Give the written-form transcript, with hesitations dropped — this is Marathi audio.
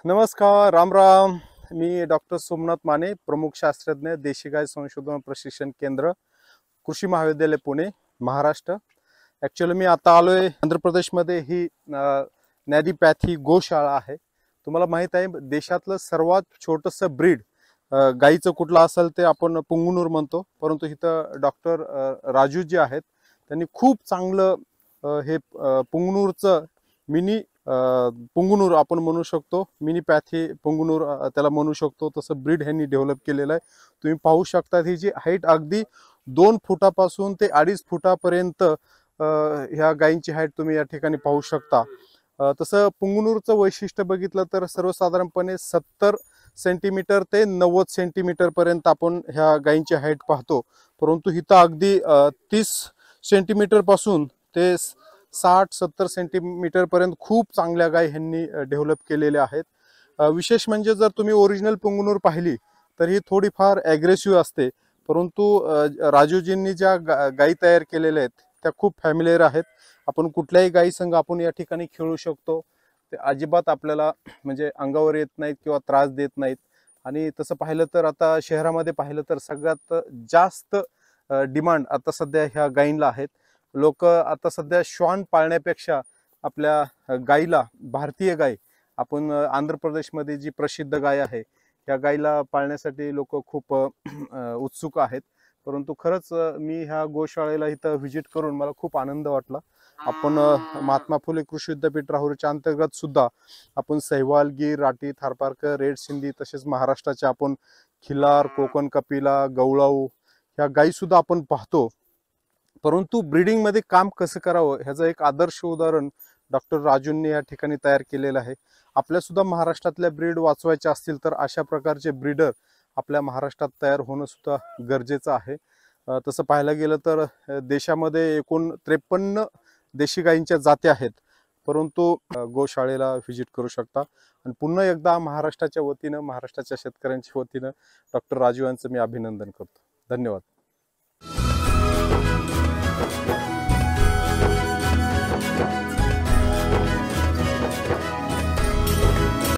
नमस्कार, राम राम. मी डॉक्टर सोमनाथ माने, प्रमुख शास्त्रज्ञ, देशी गाय संशोधन प्रशिक्षण केंद्र, कृषी महाविद्यालय पुणे, महाराष्ट्र. ॲक्च्युअली मी आता आलोय आंध्र प्रदेशमध्ये. ही नॅडीपॅथी गोशाळा आहे. तुम्हाला माहित आहे, देशातलं सर्वात छोटंसं ब्रीड गाईचं कुठलं असेल ते आपण पुंगनूर म्हणतो, परंतु इथं डॉक्टर राजू जी आहेत त्यांनी खूप चांगलं हे पुंगनूरचं मिनी पुंगनूर आपण म्हणू शकतो, मिनी पॅथी पुंगनूर त्याला म्हणू शकतो, तसं ब्रीड ह्यांनी डेव्हलप केलेलं आहे. तुम्ही पाहू शकता ही जी हाईट अगदी 2 फुटापासून ते 2.5 फुटापर्यंत ह्या गायींची हाईट तुम्ही या ठिकाणी पाहू शकता. तसं पुंगनूरचं वैशिष्ट्य बघितलं तर सर्वसाधारणपणे 70 सेंटीमीटर ते 90 सेंटीमीटर पर्यंत आपण ह्या गायींची हाईट पाहतो, परंतु इथं अगदी 30 सेंटीमीटर पासून ते 60-70 सेंटीमीटर पर्यंत खूप चांगल्या गाय ह्यांनी डेव्हलप केलेल्या आहेत. विशेष म्हणजे जर तुम्ही ओरिजिनल पुंगनूर पाहिली तर ही थोडीफार ॲग्रेसिव्ह असते, परंतु राजूजींनी ज्या गायी तयार केलेल्या आहेत त्या खूप फॅमिलियर आहेत. आपण कुठल्याही गायी संग आपण या ठिकाणी खेळू शकतो. ते अजिबात आपल्याला म्हणजे अंगावर येत नाहीत किंवा त्रास देत नाहीत. आणि तसं पाहिलं तर आता शहरामध्ये पाहिलं तर सगळ्यात जास्त डिमांड आता सध्या ह्या गायींना आहेत. लोक आता सध्या श्वान पाळण्यापेक्षा आपल्या गाईला, भारतीय गाय, आपण आंध्र प्रदेशमध्ये जी प्रसिद्ध गाय आहे या गाईला पाळण्यासाठी लोक खूप उत्सुक आहेत. परंतु खरंच मी ह्या गोशाळेला इथं व्हिजिट करून मला खूप आनंद वाटला. आपण महात्मा फुले कृषी विद्यापीठ राहुरीच्या अंतर्गत सुद्धा आपण सहिवाल, गीर, राठी, थारपारकर, रेड सिंधी, तसेच महाराष्ट्राच्या आपण खिलार, कोकण कपिला, गवळाऊ ह्या गायी सुद्धा आपण पाहतो. परंतु ब्रीडिंगमध्ये काम कसं करावं ह्याचं एक आदर्श उदाहरण डॉक्टर राजूंनी या ठिकाणी तयार केलेलं आहे. आपल्या सुद्धा महाराष्ट्रातल्या ब्रीड वाचवायच्या असतील तर अशा प्रकारचे ब्रीडर आपल्या महाराष्ट्रात तयार होणं सुद्धा गरजेचं आहे. तसं पाहायला गेलं तर देशामध्ये एकूण 53 देशी गायींच्या जाती आहेत, परंतु गोशाळेला व्हिजिट करू शकता. आणि पुन्हा एकदा महाराष्ट्राच्या वतीनं, महाराष्ट्राच्या शेतकऱ्यांच्या वतीनं डॉक्टर राजू यांचं मी अभिनंदन करतो. धन्यवाद.